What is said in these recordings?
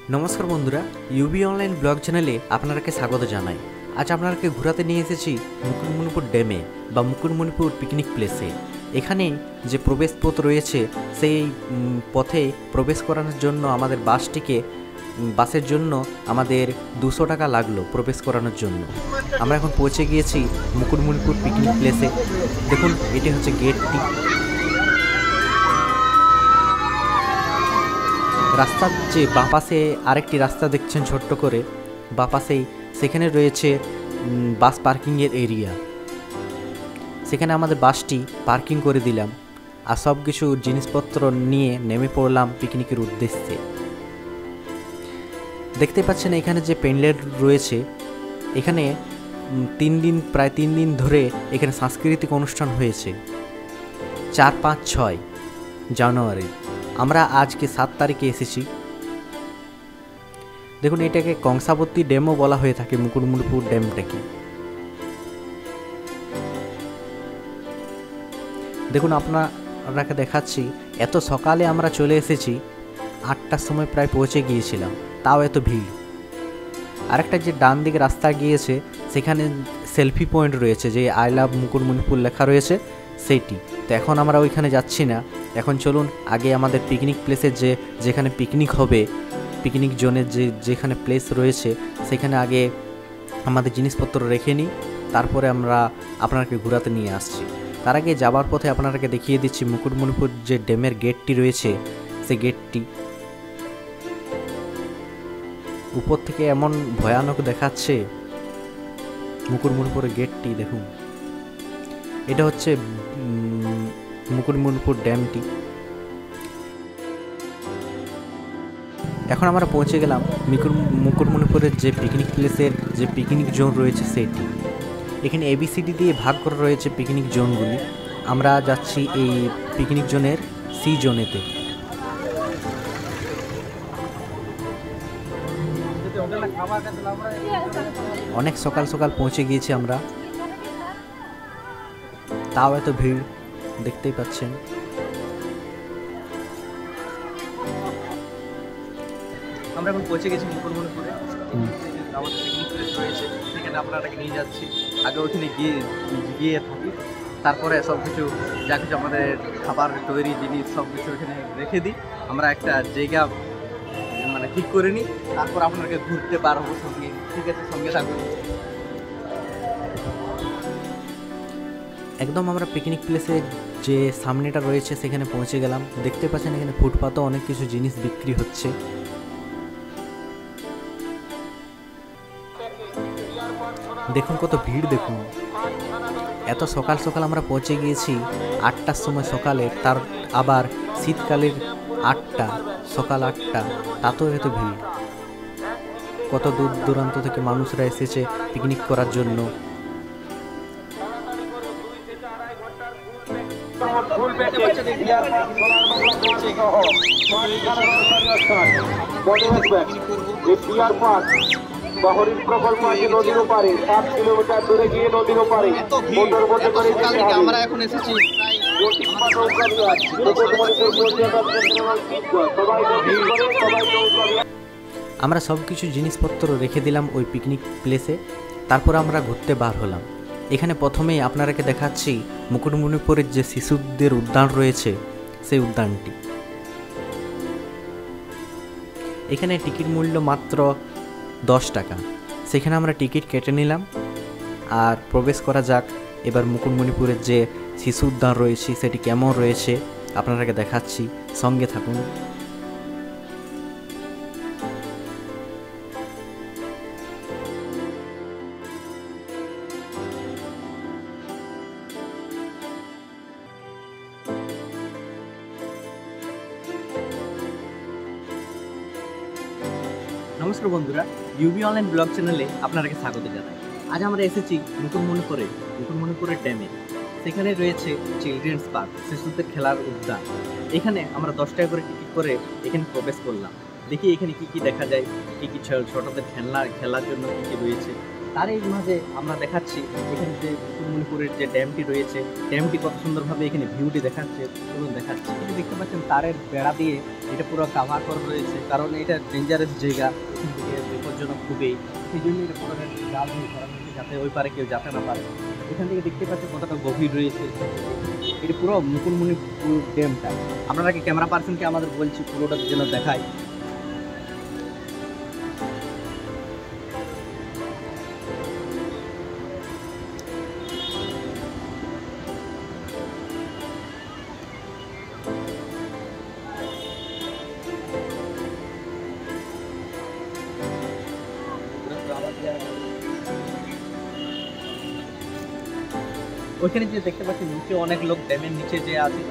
নমস্কার বন্ধুরা, UV online blog চ্যানেলে আপনাদেরকে স্বাগত জানাই। আজ আপনাদেরকে ঘোরাতে নিয়ে এসেছি মুকুটমণিপুর ড্যামে বা মুকুটমণিপুর পিকনিক প্লেসে। এখানে যে প্রবেশ পথ রয়েছে সেই পথে প্রবেশ করানোর জন্য আমাদের বাসের জন্য আমাদের 200 টাকা লাগলো প্রবেশ করানোর জন্য। আমরা এখন পৌঁছে গিয়েছি মুকুটমণিপুর পিকনিক প্লেসে। দেখুন, এটি হচ্ছে গেটটি। রাস্তার যে বাঁ পাশে আরেকটি রাস্তা দেখছেন ছোট্ট করে, বাঁ পাশেই সেখানে রয়েছে বাস পার্কিংয়ের এরিয়া। সেখানে আমাদের বাসটি পার্কিং করে দিলাম আর সব কিছু জিনিসপত্র নিয়ে নেমে পড়লাম পিকনিকের উদ্দেশ্যে। দেখতে পাচ্ছেন এখানে যে প্যান্ডেল রয়েছে, এখানে প্রায় 3 দিন ধরে এখানে সাংস্কৃতিক অনুষ্ঠান হয়েছে। 4, 5, 6 জানুয়ারি। আমরা আজকে 7 তারিখে এসেছি। দেখুন, এটাকে কংসাবতী ড্যামও বলা হয়ে থাকে, মুকুটমণিপুর ড্যামটাকে। দেখুন, আপনাকে দেখাচ্ছি, এত সকালে আমরা চলে এসেছি। 8টার সময় প্রায় পৌঁছে গিয়েছিলাম, তাও এত ভিড়। আরেকটা যে ডান দিকে রাস্তা গিয়েছে সেখানে সেলফি পয়েন্ট রয়েছে, যে আই লাভ মুকুটমণিপুর লেখা রয়েছে সেইটি। তো এখন আমরা ওইখানে যাচ্ছি না। এখন চলুন আগে আমাদের পিকনিক প্লেসের যেখানে পিকনিক হবে, পিকনিক জোনের যেখানে প্লেস রয়েছে সেখানে আগে আমাদের জিনিসপত্র রেখে নিই, তারপরে আমরা আপনাকে ঘোরাতে নিয়ে আসছি। তার আগে যাবার পথে আপনাকে দেখিয়ে দিচ্ছি মুকুটমণিপুর যে ড্যামের গেটটি রয়েছে, সেই গেটটি উপর থেকে এমন ভয়ানক দেখাচ্ছে। মুকুটমণিপুরের গেটটি দেখুন, এটা হচ্ছে মুকুটমণিপুর ড্যামটি। এখন আমরা পৌঁছে গেলাম মুকুটমণিপুরের যে পিকনিক প্লেসের যে পিকনিক জোন রয়েছে সেটি। এখানে ABCD দিয়ে ভাগ করা রয়েছে পিকনিক জোনগুলি। আমরা যাচ্ছি এই পিকনিক জোনের সি জোনেতে। অনেক সকাল সকাল পৌঁছে গিয়েছি আমরা, তাও এত ভিড় দেখতেই পাচ্ছেন। আমরা এখন পৌঁছে গেছি মুকুটমণিপুরে। আমাদের পিকনিক প্লেস রয়েছে, সেখানে আপনারাকে নিয়ে যাচ্ছি। আগে ওইখানে গিয়ে থাকি, তারপরে সব কিছু যা কিছু আমাদের খাবার তৈরি জিনিস সব কিছু ওইখানে রেখে দিই। আমরা একটা জায়গা ঠিক করে নিই, তারপর আপনাকে ঘুরতে পারবো সঙ্গে। ঠিক আছে, সঙ্গে থাকুন। একদম আমরা পিকনিক প্লেসের যে সামনেটা রয়েছে সেখানে পৌঁছে গেলাম। দেখতে পাচ্ছেন এখানে ফুটপাতেও অনেক কিছু জিনিস বিক্রি হচ্ছে। দেখুন কত ভিড়, দেখুন এত সকাল সকাল আমরা পৌঁছে গিয়েছি 8টার সময় সকালে, তার আবার শীতকালের 8টা, সকাল 8টা, তাতেও এত ভিড়। কত দূর দূরান্ত থেকে মানুষরা এসেছে পিকনিক করার জন্য। আমরা এখন এসেছি আমরা সব কিছু জিনিসপত্র রেখে দিলাম ওই পিকনিক প্লেসে, তারপর আমরা ঘুরতে বার হলাম। এখানে প্রথমেই আপনাদেরকে দেখাচ্ছি মুকুটমণিপুরের যে শিশুদের উদ্যান রয়েছে সেই উদ্যানটি। এখানে টিকিট মূল্য মাত্র 10 টাকা। সেখানে আমরা টিকিট কেটে নিলাম আর প্রবেশ করা যাক। এবার মুকুটমণিপুরের যে শিশু উদ্যান রয়েছে সেটি কেমন রয়েছে আপনাদেরকে দেখাচ্ছি, সঙ্গে থাকুন। নমস্কার বন্ধুরা, ইউবি অনলাইন ব্লগ চ্যানেলে আপনাদেরকে স্বাগত জানাই। আজ আমরা এসেছি মুকুটমণিপুরের ড্যামে। সেখানে রয়েছে চিলড্রেন্স পার্ক, শিশুদের খেলার উদ্যান। এখানে আমরা 10 টাকা করে টিকিট করে এখানে প্রবেশ করলাম। দেখি এখানে কি কি দেখা যায়, কি কি ছোটদের খেলার জন্য কি কি রয়েছে। তারই মাঝে আমরা দেখাচ্ছি এখানে যে মুকুটমণিপুরের যে ড্যামটি রয়েছে, ড্যামটি কত সুন্দরভাবে এখানে ভিউটি দেখাচ্ছে, চলুন দেখাচ্ছি। এটা দেখতে পাচ্ছেন তারের বেড়া দিয়ে এটা পুরো কাভার করা রয়েছে, কারণ এটা ডেঞ্জারাস জায়গা, এখান থেকে বিপজ্জনক খুবই, সেই জন্য এটা পুরো জাল দিয়ে করা হয়েছে যাতে ওই পারে কেউ যেতে না পারে। এখান থেকে দেখতে পাচ্ছেন কতটা গভীর রয়েছে, এটা পুরো মুকুটমণিপুর ড্যামটা। আপনারা কি ক্যামেরা পার্সনকে আমাদের বলছি পুরোটা যেন দেখায়। ওইখানে যে দেখতে পাচ্ছি নিচে অনেক লোক, ড্যামের নিচে যে আছে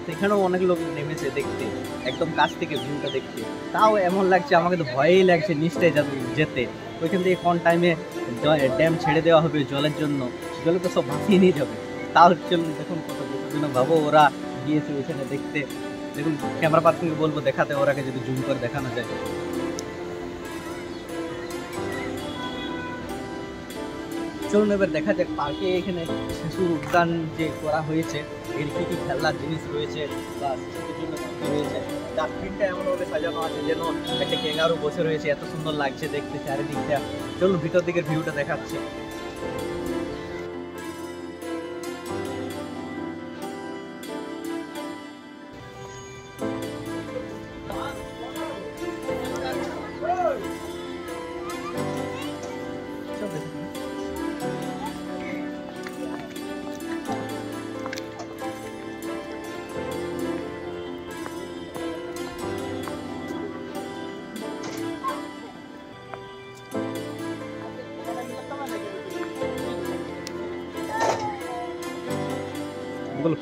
সেখানেও অনেক লোক নেমেছে দেখতে, একদম কাছ থেকে ভিউটা দেখতে। তাও এমন লাগছে, আমাকে তো ভয়ই লাগছে নিচটায় যেতে। ওইখান থেকে কোন টাইমে ড্যাম ছেড়ে দেওয়া হবে জলের জন্য, জলে তো সব ভাসিয়ে নিয়ে যাবে। তাও চলুন দেখুন কত বিপজ্জনক ভাবো ওরা গিয়েছে ওইখানে দেখতে। দেখুন ক্যামেরা পার্সনকে বলবো দেখাতে, ওরাকে যদি জুম করে দেখানো যায়। চলুন এবার দেখা যাক পার্কে এখানে শিশু উদ্যান যে করা হয়েছে, এর কী কী খেলনার জিনিস রয়েছে বা শিশুদের জন্য কী রয়েছে। ডাস্টবিনটা এমনভাবে সাজানো আছে যেন একটা ক্যাঙ্গারু বসে রয়েছে, এত সুন্দর লাগছে দেখতে চারিদিকটা। চলুন ভিতর দিকের ভিউটা দেখাচ্ছি।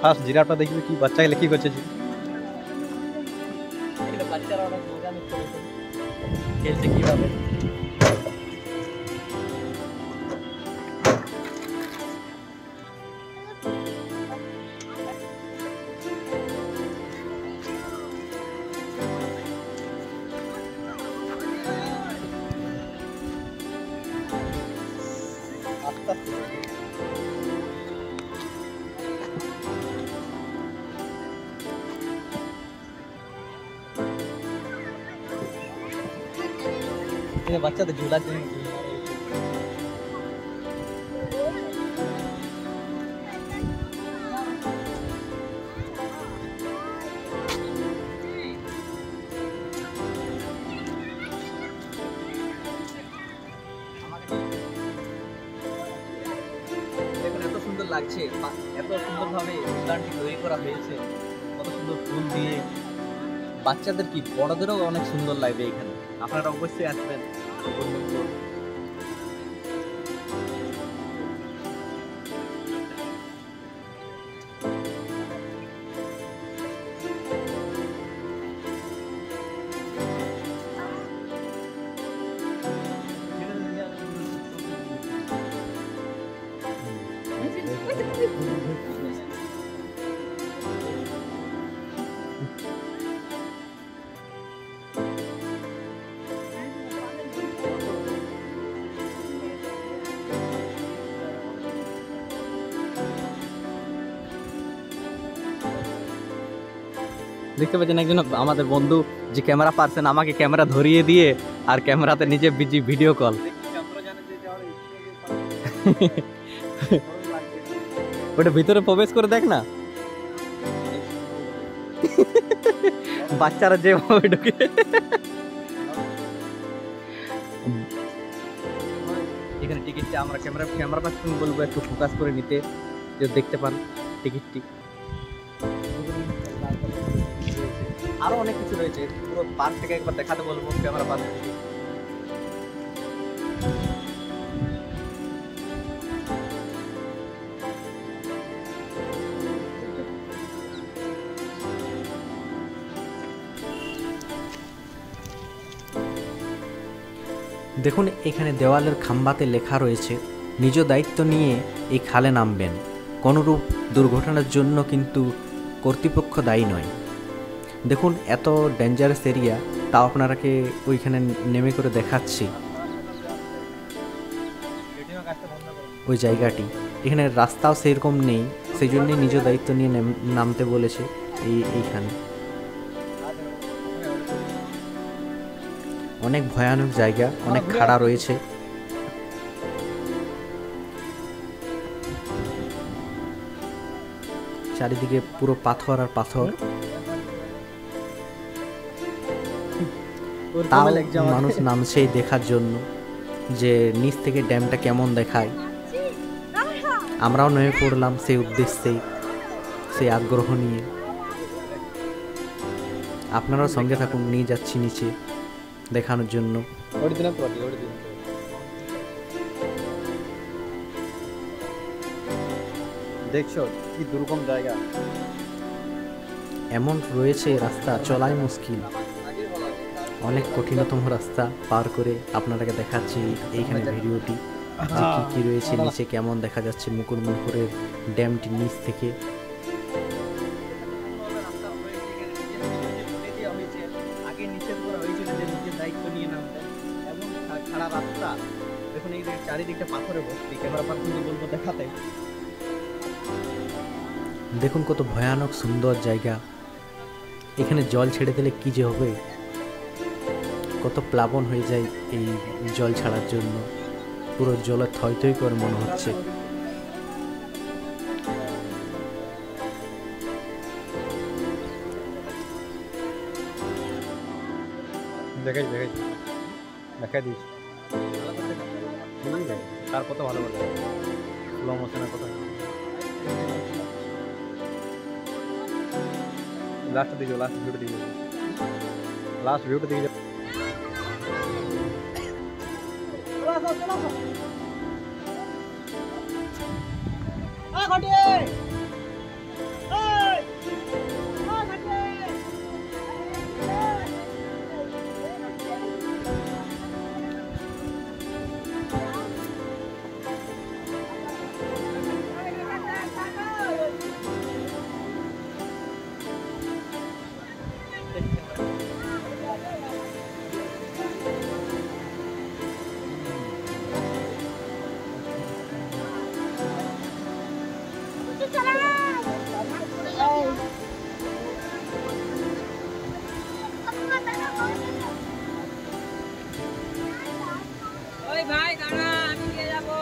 ফার্স্ট জিরাফটা দেখবি কি বাচ্চা গেলে কি করছে, বাচ্চারা অনেক মজা নিচ্ছে, খেলছে কিভাবে। আস্তে আস্তে বাচ্চাদের ঝুলার জন্য দেখুন এত সুন্দর লাগছে, এত সুন্দরভাবে উদ্যানটি তৈরি করা হয়েছে, কত সুন্দর ফুল দিয়ে। বাচ্চাদের কি বড়দেরও অনেক সুন্দর লাগবে এখানে, আপনারা অবশ্যই আসবেন। দেখতে পাচ্ছেন একজন আমাদের বন্ধু যে ক্যামেরা পার্সন আমাকে ক্যামেরা ধরিয়ে দিয়ে আর ক্যামেরাতে নিজে বিজি ভিডিও কল। ওটা ভিতরে প্রবেশ করে দেখ না, বাচ্চারা যেভাবে ঢুকে। এখানে টিকিটটা আমরা ক্যামেরা পার্সন বলবো একটু ফোকাস করে নিতে, যে দেখতে পান টিকিটটি। আরো অনেক কিছু রয়েছে, পুরো পার্কটাকে একবার দেখাতে বলবো ক্যামেরা পার্সন। দেখুন এখানে দেওয়ালের খাম্বাতে লেখা রয়েছে নিজ দায়িত্ব নিয়ে এই খালে নামবেন, কোনোরূপ দুর্ঘটনার জন্য কিন্তু কর্তৃপক্ষ দায়ী নয়। দেখুন এত ডেঞ্জারাস এরিয়া, তাও আপনারাকে ওইখানে নেমে করে দেখাচ্ছি। ওই জায়গাটি। এখানে রাস্তাও সেরকম নেই, সেই জন্যই নিজ দায়িত্ব নিয়ে নামতে বলেছে এইখানে। অনেক ভয়ানক জায়গা, অনেক খাড়া রয়েছে। চারিদিকে পুরো পাথর আর পাথর। তাও মানুষ নামছে দেখার জন্য যে নিচ থেকে ড্যামটা কেমন দেখায়। আমরাও নেমে পড়লাম সেই উদ্দেশ্যে, সেই আগ্রহ নিয়ে। আপনারাও সঙ্গে থাকুন, নিয়ে যাচ্ছি নিচে দেখানোর জন্য। দেখছো কি দুর্গম জায়গা, এমন রয়েছে রাস্তা চলাই মুশকিল, অনেক কঠিনতম রাস্তা পার করে আপনাদেরকে দেখাচ্ছি এইখানে ভিডিওটি যে কি কি রয়েছে নিচে, কেমন দেখা যাচ্ছে মুকুটমণিপুরের ড্যামটি নিচ থেকে। আগে নিষেধ করা হয়েছিল যে নিজের দায়িত্ব নিয়ে নামতে, এমন খারাপ রাস্তা। দেখুন এই চারিদিকটা পাথরে ভর্তি, ক্যামেরা পার্সনকে বলবো দেখাতে। দেখুন কত ভয়ানক সুন্দর জায়গা। এখানে জল ছেড়ে দিলে কি যে হবে, কত প্লাবন হয়ে যায় এই জল ছাড়ার জন্য। পুরো জলে থই থই করে মনে হচ্ছে। দেখা দিয়েছি তার কত ভালো ভালো স্লো মোশনের কথা। লাস্ট দিকে যাও, লাস্ট ভিউটা দিকে যাও, লাস্ট ভিউটা দিকে যাও। ভাই দাঁড়া, আমি নিয়ে যাবো।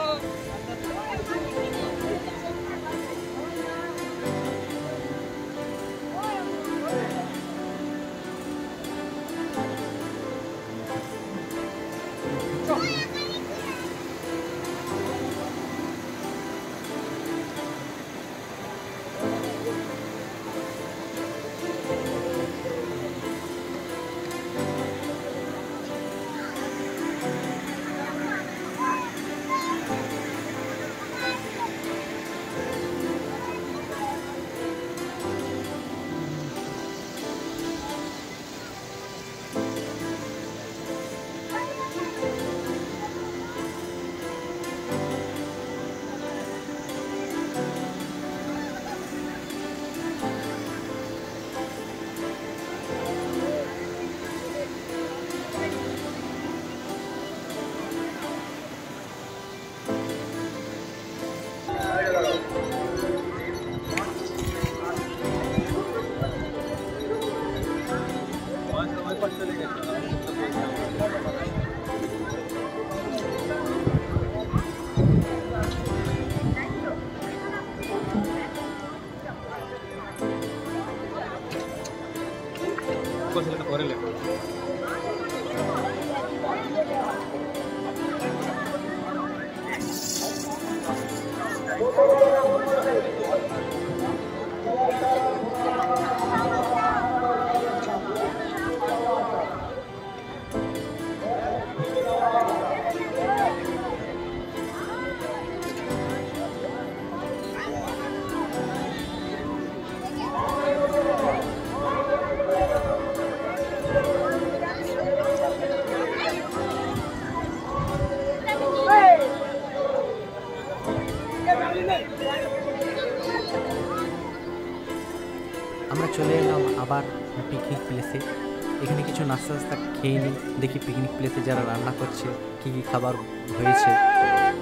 আমরা চলে এলাম আবার পিকনিক প্লেসে। এখানে কিছু নাস্তা টাস্তা খেয়ে নিই, দেখি পিকনিক প্লেসে যারা রান্না করছে কী কী খাবার হয়েছে।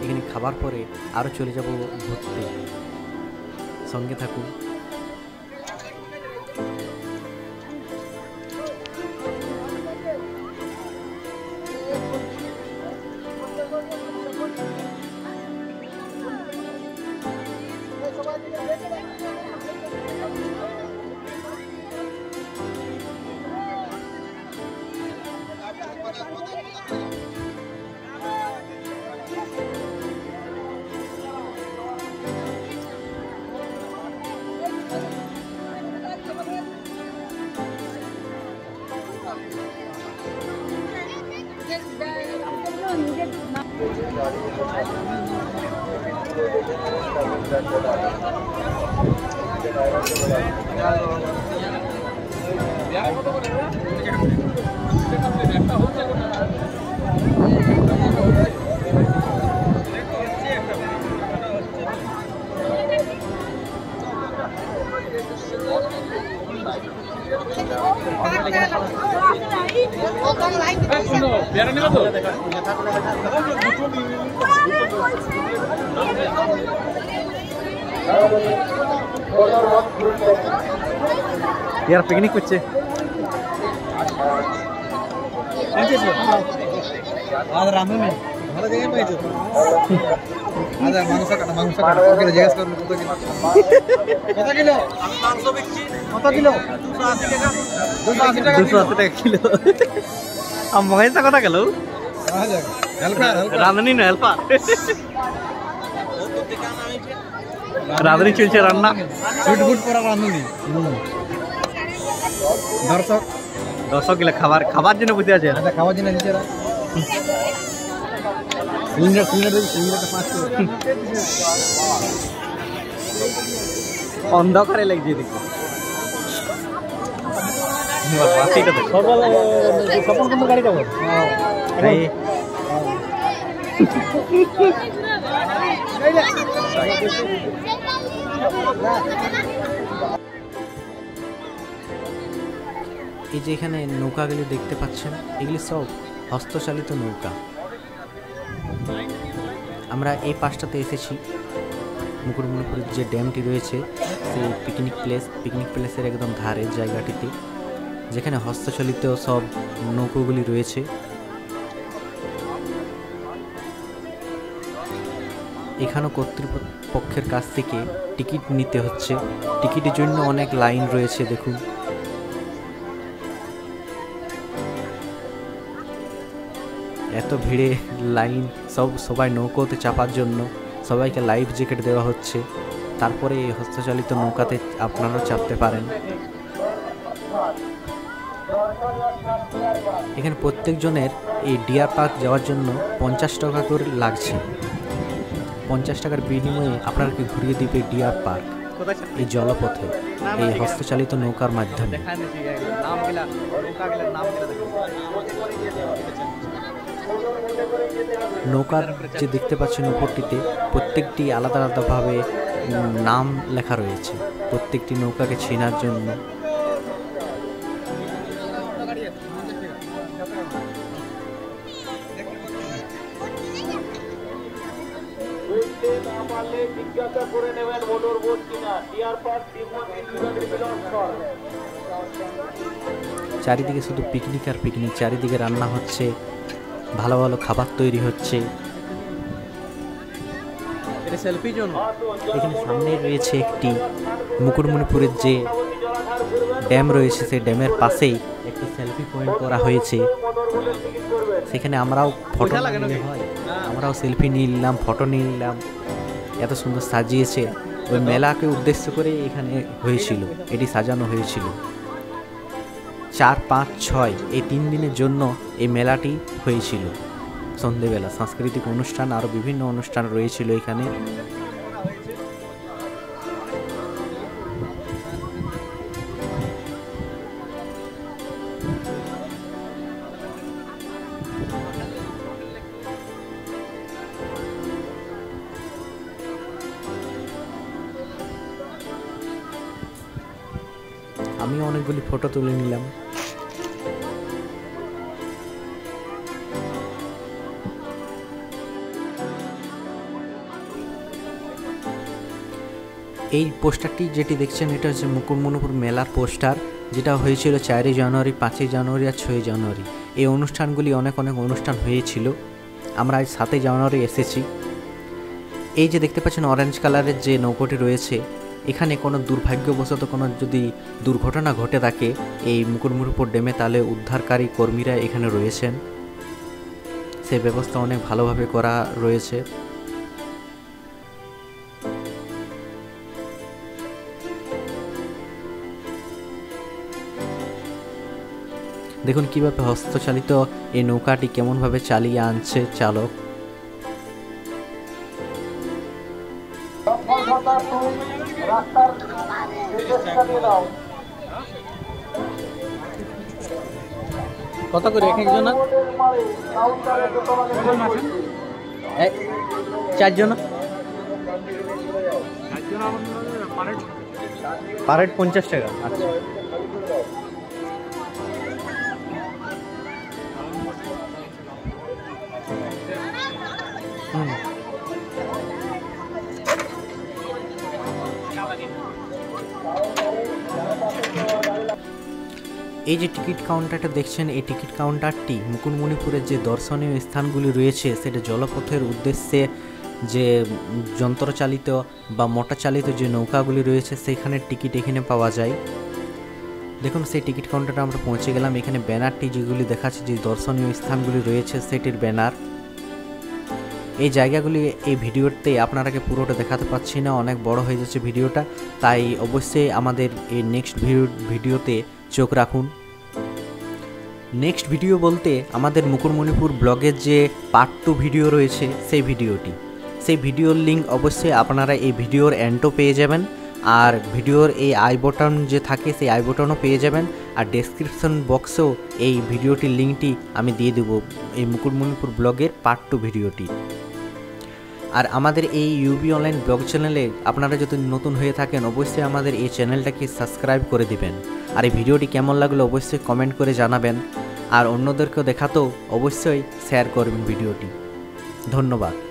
এখানে খাবার পরে আরও চলে যাব ঘুরতে, সঙ্গে থাকুন। यार पिकनिक করছে आज रांधून नाही मला जे पाहिजे आज मांस काटा ओके जिज्ञासा करून कत किलो मांस बेचছি কত কিলো 280 টাকা 280 টাকা কিলো। মহেশটা কথা গেল রাঁধুনি না হেল্পার, রাঁধুনি চলছে রান্না, ফুট ফুট করা রাঁধুনি। দর্শক দর্শক গেলে খাবার খাবার জন্য বুঝতে আছে, আচ্ছা খাওয়ার জন্য দিচ্ছে না সিলিন্ডার সিলিন্ডারটা 5 কিলো অন্ধকারে লাগছে দেখো। সপন কোন গাড়ি যাবো এই যে এখানে নৌকাগুলি দেখতে পাচ্ছেন, এগুলি সব হস্তচালিত নৌকা। আমরা এই পাশটাতে এসেছি, মুকুটমণিপুরের যে ড্যামটি রয়েছে সেই পিকনিক প্লেসের একদম ধারের জায়গাটিতে, যেখানে হস্তচালিত সব নৌকোগুলি রয়েছে। এখানেও কর্তৃপক্ষের কাছ থেকে টিকিট নিতে হচ্ছে, টিকিটের জন্য অনেক লাইন রয়েছে দেখুন। এত ভিড়ে লাইন, সবাই নৌকোতে চাপার জন্য সবাইকে লাইফ জ্যাকেট দেওয়া হচ্ছে, তারপরে এই হস্তচালিত নৌকাতে আপনারাও চাপতে পারেন। এখানে প্রত্যেকজনের এই ডিয়ার পার্ক যাওয়ার জন্য 50 টাকা করে লাগছে। 50 টাকার বিনিময়ে আপনাকে ঘুরিয়ে দিবে ডিয়ার পার্ক এই জলপথে, এই হস্তচালিত নৌকার মাধ্যমে। নৌকার যে দেখতে পাচ্ছেন উপরটিতে প্রত্যেকটি আলাদা আলাদাভাবে নাম লেখা রয়েছে, প্রত্যেকটি নৌকাকে চেনার জন্য। চারিদিকে শুধু পিকনিক আর পিকনিক, চারিদিকে রান্না হচ্ছে, ভালো ভালো খাবার তৈরি হচ্ছে। এখানে সামনে রয়েছে একটি মুকুটমণিপুরের যে ড্যাম রয়েছে, সেই ড্যামের পাশেই একটি সেলফি পয়েন্ট করা হয়েছে। সেখানে আমরাও ফটো নিলে হয়, আমরাও সেলফি নিলাম, ফটো নিলাম। এত সুন্দর সাজিয়েছে, ওই মেলাকে উদ্দেশ্য করে এখানে হয়েছিল, এটি সাজানো হয়েছিল। 4, 5, 6 এই 3 দিনের জন্য এই মেলাটি হয়েছিল। সন্ধেবেলা সাংস্কৃতিক অনুষ্ঠান আরও বিভিন্ন অনুষ্ঠান রয়েছিল এখানে। আমি অনেকগুলি ফটো তুলে নিলাম। এই পোস্টারটি যেটি দেখছেন এটা হচ্ছে মুকুটমণিপুর মেলার পোস্টার, যেটা হয়েছিল 4ই জানুয়ারি, 5ই জানুয়ারি আর 6ই জানুয়ারি। এই অনুষ্ঠানগুলি অনেক অনুষ্ঠান হয়েছিল। আমরা আজ 7ই জানুয়ারি এসেছি। এই যে দেখতে পাচ্ছেন অরেঞ্জ কালারের যে নৌকোটি রয়েছে, এখানে কোনো দুর্ভাগ্যবশত কোনো যদি দুর্ঘটনা ঘটে থাকে এই মুকুটমণিপুর ড্যামে, তাহলে উদ্ধারকারী কর্মীরা এখানে রয়েছেন। সেই ব্যবস্থা অনেক ভালোভাবে করা রয়েছে। দেখুন কিভাবে হস্তচালিত এই নৌকাটি কেমনভাবে চালিয়ে আনছে চালক। কত করে এক একজন? 4 জন পার হেড 50 টাকা। আচ্ছা, এই যে টিকিট কাউন্টারটা দেখছেন, এই টিকিট কাউন্টারটি মুকুটমণিপুরের যে দর্শনীয় স্থানগুলি রয়েছে সেটা জলপথের উদ্দেশ্যে যে যন্ত্রচালিত বা মোটর চালিত যে নৌকাগুলি রয়েছে সেখানে টিকিট এখানে পাওয়া যায়। দেখুন সেই টিকিট কাউন্টারে আমরা পৌঁছে গেলাম। এখানে ব্যানারটি যেগুলি দেখাচ্ছে যে দর্শনীয় স্থানগুলি রয়েছে সেটির ব্যানার। এই জায়গাগুলি এই ভিডিওতে আপনারাকে পুরোটা দেখাতে পাচ্ছি না, অনেক বড় হয়ে যাচ্ছে ভিডিওটা, তাই অবশ্যই আমাদের এই নেক্সট ভিডিওতে চোখ রাখুন। নেক্সট ভিডিও বলতে আমাদের মুকুটমণিপুর ব্লগের যে পার্ট 2 ভিডিও রয়েছে সেই ভিডিওটি, সেই ভিডিওর লিঙ্ক অবশ্যই আপনারা এই ভিডিওর এন্ডও পেয়ে যাবেন, আর ভিডিওর এই আই বটন যে থাকে সেই আই বটনও পেয়ে যাবেন, আর ডেসক্রিপশন বক্সেও এই ভিডিওটির লিঙ্কটি আমি দিয়ে দেবো, এই মুকুটমণিপুর ব্লগের পার্ট 2 ভিডিওটি। আর আমাদের এই ইউবি অনলাইন ব্লগ চ্যানেলে আপনারা যদি নতুন হয়ে থাকেন অবশ্যই আমাদের এই চ্যানেলটাকে সাবস্ক্রাইব করে দিবেন, আর এই ভিডিওটি কেমন লাগলো অবশ্যই কমেন্ট করে জানাবেন, আর অন্যদেরকেও দেখাতেও অবশ্যই শেয়ার করবেন ভিডিওটি। ধন্যবাদ।